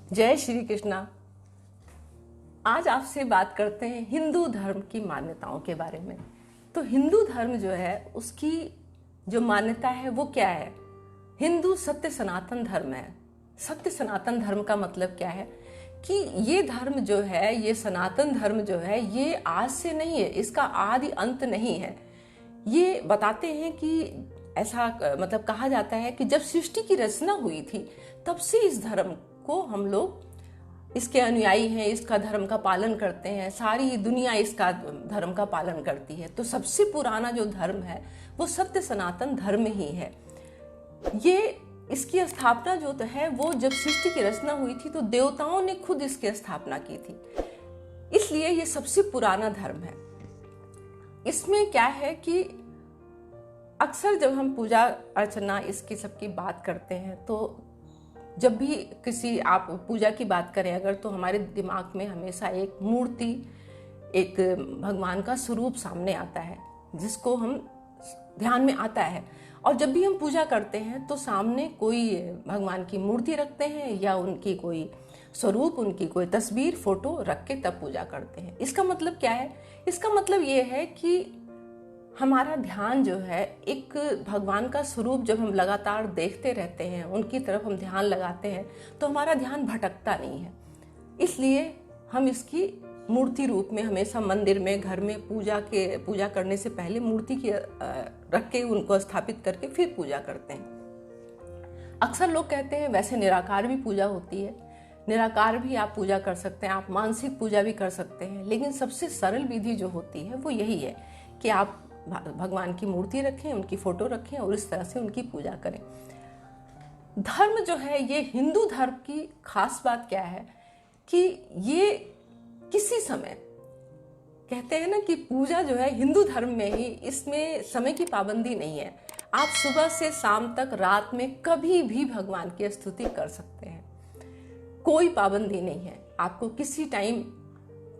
जय श्री कृष्णा। आज आपसे बात करते हैं हिंदू धर्म की मान्यताओं के बारे में। तो हिंदू धर्म जो है उसकी जो मान्यता है वो क्या है? हिंदू सत्य सनातन धर्म है। सत्य सनातन धर्म का मतलब क्या है कि ये धर्म जो है, ये सनातन धर्म जो है, ये आज से नहीं है, इसका आदि अंत नहीं है। ये बताते हैं कि ऐसा मतलब कहा जाता है कि जब सृष्टि की रचना हुई थी तब से इस धर्म को हम लोग इसके अनुयायी हैं, इसका धर्म का पालन करते हैं। सारी दुनिया इसका धर्म का पालन करती है। तो सबसे पुराना जो धर्म है वो सत्य सनातन धर्म ही है। ये इसकी स्थापना जो तो है वो जब सृष्टि की रचना हुई थी तो देवताओं ने खुद इसकी स्थापना की थी, इसलिए ये सबसे पुराना धर्म है। इसमें क्या है कि अक्सर जब हम पूजा अर्चना इसकी सबकी बात करते हैं तो जब भी किसी आप पूजा की बात करें अगर, तो हमारे दिमाग में हमेशा एक मूर्ति, एक भगवान का स्वरूप सामने आता है जिसको हम ध्यान में आता है। और जब भी हम पूजा करते हैं तो सामने कोई भगवान की मूर्ति रखते हैं या उनकी कोई स्वरूप, उनकी कोई तस्वीर, फोटो रख के तब पूजा करते हैं। इसका मतलब क्या है? इसका मतलब ये है कि हमारा ध्यान जो है एक भगवान का स्वरूप जब हम लगातार देखते रहते हैं, उनकी तरफ हम ध्यान लगाते हैं तो हमारा ध्यान भटकता नहीं है। इसलिए हम इसकी मूर्ति रूप में हमेशा मंदिर में, घर में पूजा करने से पहले मूर्ति की रख के उनको स्थापित करके फिर पूजा करते हैं। अक्सर लोग कहते हैं वैसे निराकार भी पूजा होती है, निराकार भी आप पूजा कर सकते हैं, आप मानसिक पूजा भी कर सकते हैं। लेकिन सबसे सरल विधि जो होती है वो यही है कि आप भगवान की मूर्ति रखें, उनकी फोटो रखें और इस तरह से उनकी पूजा करें। धर्म जो है, ये हिंदू धर्म की खास बात क्या है कि ये किसी समय, कहते हैं ना कि पूजा जो है हिंदू धर्म में ही, इसमें समय की पाबंदी नहीं है। आप सुबह से शाम तक, रात में कभी भी भगवान की स्तुति कर सकते हैं, कोई पाबंदी नहीं है। आपको किसी टाइम,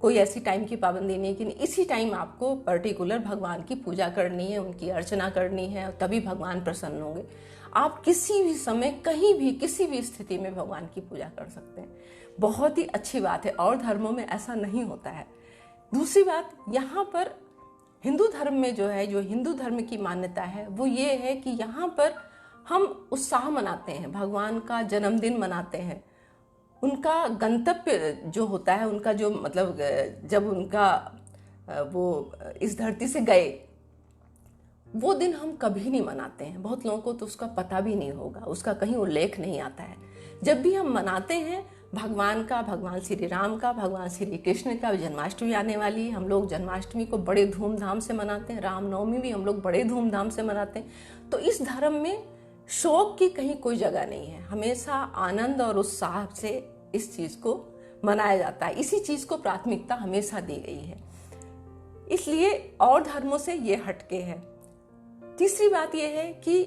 कोई ऐसी टाइम की पाबंदी नहीं कि इसी टाइम आपको पर्टिकुलर भगवान की पूजा करनी है, उनकी अर्चना करनी है, तभी भगवान प्रसन्न होंगे। आप किसी भी समय, कहीं भी, किसी भी स्थिति में भगवान की पूजा कर सकते हैं। बहुत ही अच्छी बात है, और धर्मों में ऐसा नहीं होता है। दूसरी बात, यहाँ पर हिंदू धर्म में जो है, जो हिंदू धर्म की मान्यता है वो ये है कि यहाँ पर हम उत्साह मनाते हैं, भगवान का जन्मदिन मनाते हैं, उनका गंतव्य जो होता है, उनका जो मतलब जब उनका वो इस धरती से गए वो दिन हम कभी नहीं मनाते हैं। बहुत लोगों को तो उसका पता भी नहीं होगा, उसका कहीं उल्लेख नहीं आता है। जब भी हम मनाते हैं भगवान का, भगवान श्री राम का, भगवान श्री कृष्ण का जन्माष्टमी आने वाली है, हम लोग जन्माष्टमी को बड़े धूमधाम से मनाते हैं, रामनवमी भी हम लोग बड़े धूमधाम से मनाते हैं। तो इस धर्म में शोक की कहीं कोई जगह नहीं है, हमेशा आनंद और उत्साह से इस चीज को मनाया जाता है। इसी चीज को प्राथमिकता हमेशा दी गई है, इसलिए और धर्मों से ये हटके है। तीसरी बात यह है कि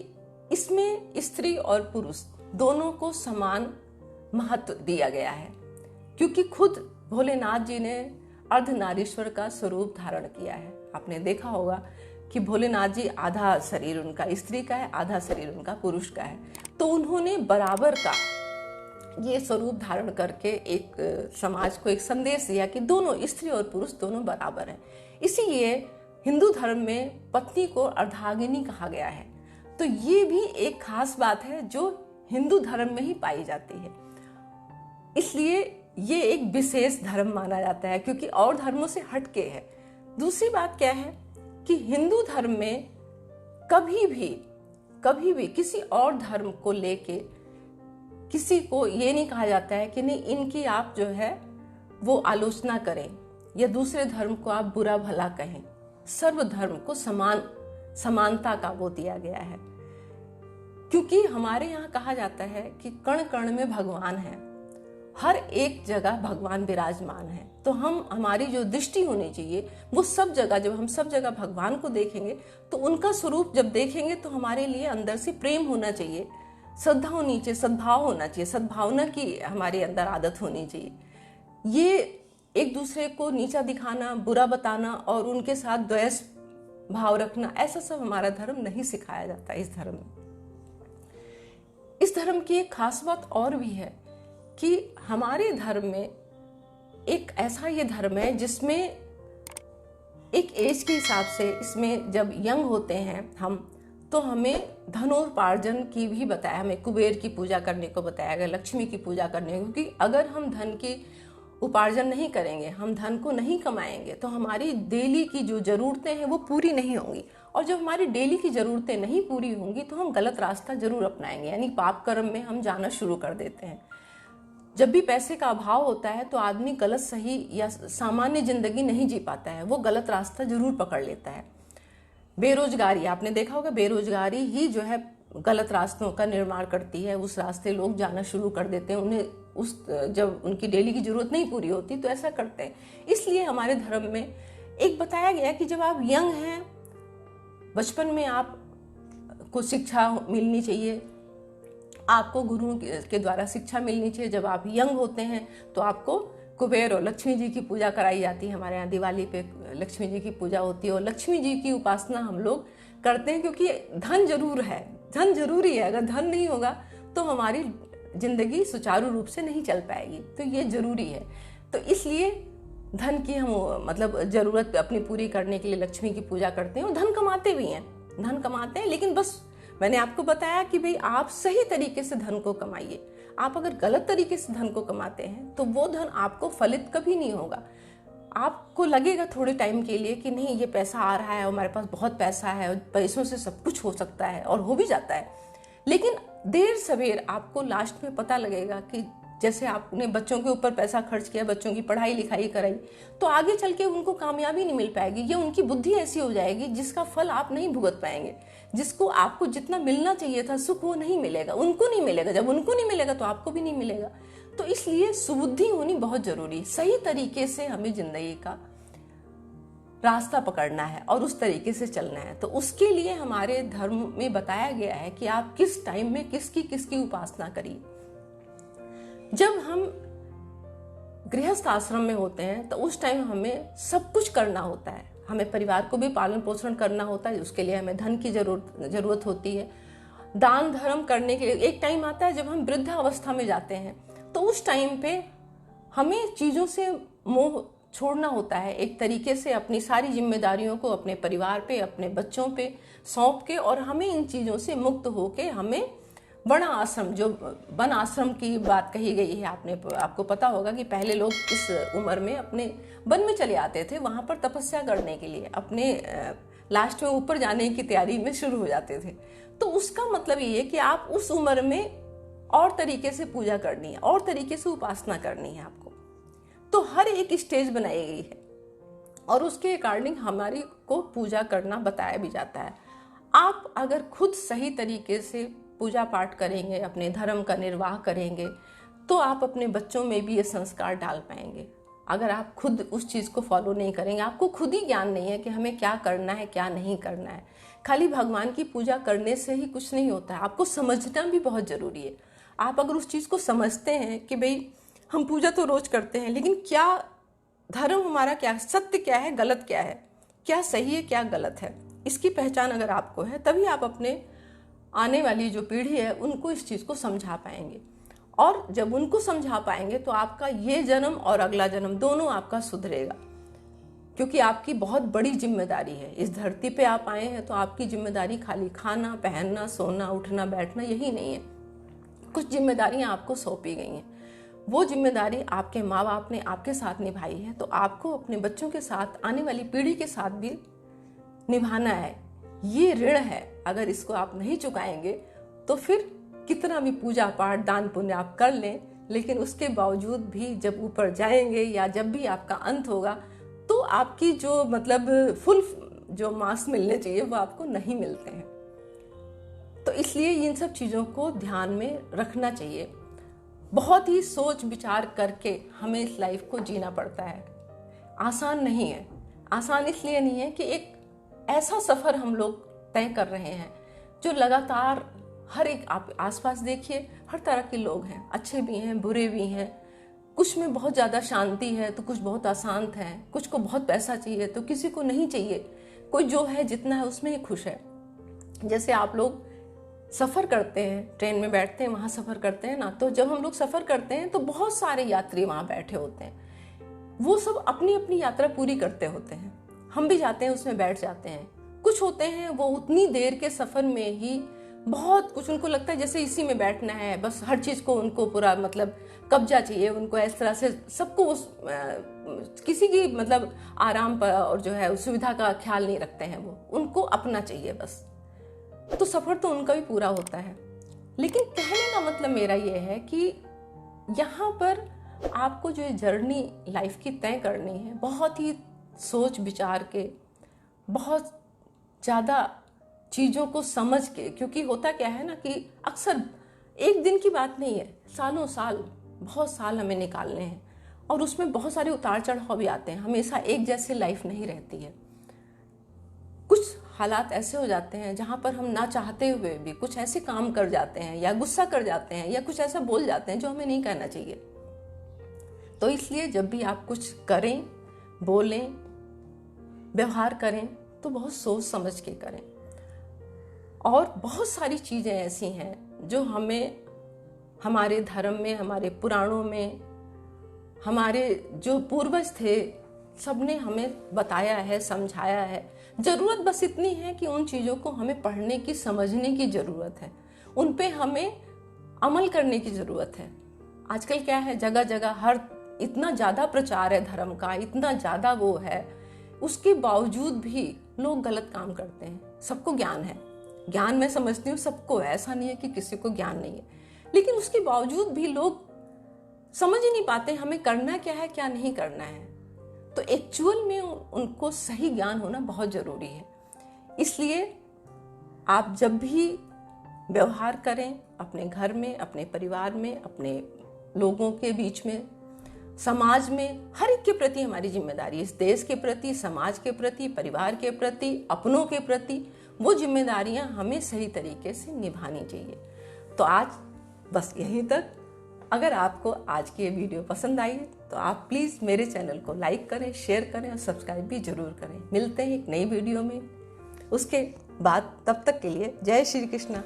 इसमें स्त्री और पुरुष दोनों को समान महत्व दिया गया है, क्योंकि खुद भोलेनाथ जी ने अर्धनारीश्वर का स्वरूप धारण किया है। आपने देखा होगा कि भोलेनाथ जी, आधा शरीर उनका स्त्री का है, आधा शरीर उनका पुरुष का है। तो उन्होंने बराबर का ये स्वरूप धारण करके एक समाज को एक संदेश दिया कि दोनों, स्त्री और पुरुष दोनों बराबर हैं। इसीलिए हिंदू धर्म में पत्नी को अर्धांगिनी कहा गया है। तो ये भी एक खास बात है जो हिंदू धर्म में ही पाई जाती है, इसलिए ये एक विशेष धर्म माना जाता है क्योंकि और धर्मों से हटके है। दूसरी बात क्या है कि हिंदू धर्म में कभी भी किसी और धर्म को लेके किसी को ये नहीं कहा जाता है कि नहीं, इनकी आप जो है वो आलोचना करें या दूसरे धर्म को आप बुरा भला कहें। सर्व धर्म को समानता का वो दिया गया है, क्योंकि हमारे यहाँ कहा जाता है कि कण कण में भगवान है, हर एक जगह भगवान विराजमान है। तो हमारी जो दृष्टि होनी चाहिए वो सब जगह, जब हम सब जगह भगवान को देखेंगे तो उनका स्वरूप जब देखेंगे तो हमारे लिए अंदर से प्रेम होना चाहिए, श्रद्धा होनी चाहिए, सद्भाव होना चाहिए, सद्भावना की हमारे अंदर आदत होनी चाहिए। ये एक दूसरे को नीचा दिखाना, बुरा बताना और उनके साथ द्वेष भाव रखना, ऐसा सब हमारा धर्म नहीं सिखाया जाता। इस धर्म में, इस धर्म की एक खास बात और भी है कि हमारे धर्म में एक ऐसा ये धर्म है जिसमें एक एज के हिसाब से, इसमें जब यंग होते हैं हम, तो हमें धनोपार्जन की भी बताया, हमें कुबेर की पूजा करने को बताया गया, लक्ष्मी की पूजा करने को, क्योंकि अगर हम धन की उपार्जन नहीं करेंगे, हम धन को नहीं कमाएंगे, तो हमारी डेली की जो ज़रूरतें हैं वो पूरी नहीं होंगी। और जब हमारी डेली की ज़रूरतें नहीं पूरी होंगी तो हम गलत रास्ता जरूर अपनाएंगे, यानी पाप कर्म में हम जाना शुरू कर देते हैं। जब भी पैसे का अभाव होता है तो आदमी गलत सही या सामान्य जिंदगी नहीं जी पाता है, वो गलत रास्ता जरूर पकड़ लेता है। बेरोजगारी, आपने देखा होगा, बेरोजगारी ही जो है गलत रास्तों का निर्माण करती है। उस रास्ते लोग जाना शुरू कर देते हैं, उन्हें जब उनकी डेली की जरूरत नहीं पूरी होती तो ऐसा करते हैं। इसलिए हमारे धर्म में एक बताया गया कि जब आप यंग हैं, बचपन में आप को शिक्षा मिलनी चाहिए, आपको गुरुओं के द्वारा शिक्षा मिलनी चाहिए। जब आप यंग होते हैं तो आपको कुबेर और लक्ष्मी जी की पूजा कराई जाती है। हमारे यहाँ दिवाली पे लक्ष्मी जी की पूजा होती है और लक्ष्मी जी की उपासना हम लोग करते हैं, क्योंकि धन जरूर है, धन जरूरी है। अगर धन नहीं होगा तो हमारी जिंदगी सुचारू रूप से नहीं चल पाएगी, तो ये जरूरी है। तो इसलिए धन की हम मतलब जरूरत अपनी पूरी करने के लिए लक्ष्मी की पूजा करते हैं और धन कमाते भी हैं, धन कमाते हैं। लेकिन बस मैंने आपको बताया कि भाई आप सही तरीके से धन को कमाइए। आप अगर गलत तरीके से धन को कमाते हैं तो वो धन आपको फलित कभी नहीं होगा। आपको लगेगा थोड़े टाइम के लिए कि नहीं ये पैसा आ रहा है, हमारे पास बहुत पैसा है, पैसों से सब कुछ हो सकता है, और हो भी जाता है। लेकिन देर सवेर आपको लास्ट में पता लगेगा कि जैसे आपने बच्चों के ऊपर पैसा खर्च किया, बच्चों की पढ़ाई लिखाई कराई, तो आगे चल के उनको कामयाबी नहीं मिल पाएगी, या उनकी बुद्धि ऐसी हो जाएगी जिसका फल आप नहीं भुगत पाएंगे। जिसको आपको जितना मिलना चाहिए था सुख, वो नहीं मिलेगा, उनको नहीं मिलेगा। जब उनको नहीं मिलेगा तो आपको भी नहीं मिलेगा। तो इसलिए सुबुद्धि होनी बहुत जरूरी। सही तरीके से हमें जिंदगी का रास्ता पकड़ना है और उस तरीके से चलना है। तो उसके लिए हमारे धर्म में बताया गया है कि आप किस टाइम में किसकी किसकी उपासना करिए। जब हम गृहस्थ आश्रम में होते हैं तो उस टाइम हमें सब कुछ करना होता है, हमें परिवार को भी पालन पोषण करना होता है, उसके लिए हमें धन की जरूरत होती है। दान धर्म करने के लिए एक टाइम आता है जब हम वृद्धावस्था में जाते हैं, तो उस टाइम पे हमें चीज़ों से मोह छोड़ना होता है, एक तरीके से अपनी सारी जिम्मेदारियों को अपने परिवार पे, अपने बच्चों पे सौंप के, और हमें इन चीज़ों से मुक्त होके हमें वन आश्रम, जो वन आश्रम की बात कही गई है, आपको पता होगा कि पहले लोग इस उम्र में अपने वन में चले आते थे, वहाँ पर तपस्या करने के लिए, अपने लास्ट में ऊपर जाने की तैयारी में शुरू हो जाते थे। तो उसका मतलब ये है कि आप उस उम्र में और तरीके से पूजा करनी है, और तरीके से उपासना करनी है आपको। तो हर एक स्टेज बनाई गई है और उसके अकॉर्डिंग हमारी को पूजा करना बताया भी जाता है। आप अगर खुद सही तरीके से पूजा पाठ करेंगे, अपने धर्म का निर्वाह करेंगे, तो आप अपने बच्चों में भी ये संस्कार डाल पाएंगे। अगर आप खुद उस चीज़ को फॉलो नहीं करेंगे, आपको खुद ही ज्ञान नहीं है कि हमें क्या करना है क्या नहीं करना है। खाली भगवान की पूजा करने से ही कुछ नहीं होता है, आपको समझना भी बहुत ज़रूरी है। आप अगर उस चीज़ को समझते हैं कि भाई हम पूजा तो रोज करते हैं, लेकिन क्या धर्म हमारा क्या, सत्य क्या है, गलत क्या है, क्या सही है क्या गलत है, इसकी पहचान अगर आपको है, तभी आप अपने आने वाली जो पीढ़ी है उनको इस चीज़ को समझा पाएंगे। और जब उनको समझा पाएंगे तो आपका ये जन्म और अगला जन्म दोनों आपका सुधरेगा, क्योंकि आपकी बहुत बड़ी जिम्मेदारी है। इस धरती पे आप आए हैं तो आपकी जिम्मेदारी खाली खाना पहनना सोना उठना बैठना यही नहीं है, कुछ जिम्मेदारियां आपको सौंपी गई हैं। वो जिम्मेदारी आपके माँ बाप ने आपके साथ निभाई है, तो आपको अपने बच्चों के साथ, आने वाली पीढ़ी के साथ भी निभाना है। ये ऋण है, अगर इसको आप नहीं चुकाएंगे तो फिर कितना भी पूजा पाठ दान पुण्य आप कर लें, लेकिन उसके बावजूद भी जब ऊपर जाएंगे या जब भी आपका अंत होगा तो आपकी जो मतलब फुल जो मार्क्स मिलने चाहिए वो आपको नहीं मिलते हैं। तो इसलिए इन सब चीज़ों को ध्यान में रखना चाहिए। बहुत ही सोच विचार करके हमें इस लाइफ को जीना पड़ता है, आसान नहीं है। आसान इसलिए नहीं है कि एक ऐसा सफ़र हम लोग तय कर रहे हैं जो लगातार हर एक, आप आसपास देखिए हर तरह के लोग हैं, अच्छे भी हैं बुरे भी हैं, कुछ में बहुत ज़्यादा शांति है तो कुछ बहुत अशांत है, कुछ को बहुत पैसा चाहिए तो किसी को नहीं चाहिए, कोई जो है जितना है उसमें ही खुश है। जैसे आप लोग सफ़र करते हैं, ट्रेन में बैठते हैं, वहाँ सफ़र करते हैं ना, तो जब हम लोग सफ़र करते हैं तो बहुत सारे यात्री वहाँ बैठे होते हैं। वो सब अपनी अपनी यात्रा पूरी करते होते हैं, हम भी जाते हैं उसमें बैठ जाते हैं। कुछ होते हैं वो उतनी देर के सफ़र में ही बहुत कुछ उनको लगता है जैसे इसी में बैठना है, बस हर चीज़ को उनको पूरा मतलब कब्जा चाहिए उनको, इस तरह से सबको उस किसी की मतलब आराम पर और जो है सुविधा का ख्याल नहीं रखते हैं, वो उनको अपना चाहिए बस। तो सफ़र तो उनका भी पूरा होता है। लेकिन कहने का मतलब मेरा ये है कि यहाँ पर आपको जो जर्नी लाइफ की तय करनी है, बहुत ही सोच विचार के, बहुत ज़्यादा चीज़ों को समझ के, क्योंकि होता क्या है ना कि अक्सर एक दिन की बात नहीं है, सालों साल, बहुत साल हमें निकालने हैं और उसमें बहुत सारे उतार चढ़ाव भी आते हैं। हमेशा एक जैसे लाइफ नहीं रहती है। कुछ हालात ऐसे हो जाते हैं जहाँ पर हम ना चाहते हुए भी कुछ ऐसे काम कर जाते हैं या गुस्सा कर जाते हैं या कुछ ऐसा बोल जाते हैं जो हमें नहीं कहना चाहिए। तो इसलिए जब भी आप कुछ करें, बोलें, व्यवहार करें तो बहुत सोच समझ के करें। और बहुत सारी चीज़ें ऐसी हैं जो हमें हमारे धर्म में, हमारे पुराणों में, हमारे जो पूर्वज थे सबने हमें बताया है, समझाया है। ज़रूरत बस इतनी है कि उन चीज़ों को हमें पढ़ने की, समझने की ज़रूरत है, उन पे हमें अमल करने की ज़रूरत है। आजकल क्या है, जगह जगह हर इतना ज़्यादा प्रचार है धर्म का, इतना ज़्यादा वो है, उसके बावजूद भी लोग गलत काम करते हैं। सबको ज्ञान है, ज्ञान मैं समझती हूँ सबको है, ऐसा नहीं है कि किसी को ज्ञान नहीं है, लेकिन उसके बावजूद भी लोग समझ ही नहीं पाते हमें करना क्या है, क्या नहीं करना है। तो एक्चुअल में उनको सही ज्ञान होना बहुत ज़रूरी है। इसलिए आप जब भी व्यवहार करें अपने घर में, अपने परिवार में, अपने लोगों के बीच में, समाज में, हर एक के प्रति हमारी जिम्मेदारी है। इस देश के प्रति, समाज के प्रति, परिवार के प्रति, अपनों के प्रति, वो जिम्मेदारियां हमें सही तरीके से निभानी चाहिए। तो आज बस यहीं तक। अगर आपको आज की ये वीडियो पसंद आई है तो आप प्लीज़ मेरे चैनल को लाइक करें, शेयर करें और सब्सक्राइब भी जरूर करें। मिलते हैं एक नई वीडियो में, उसके बाद तब तक के लिए जय श्री कृष्णा।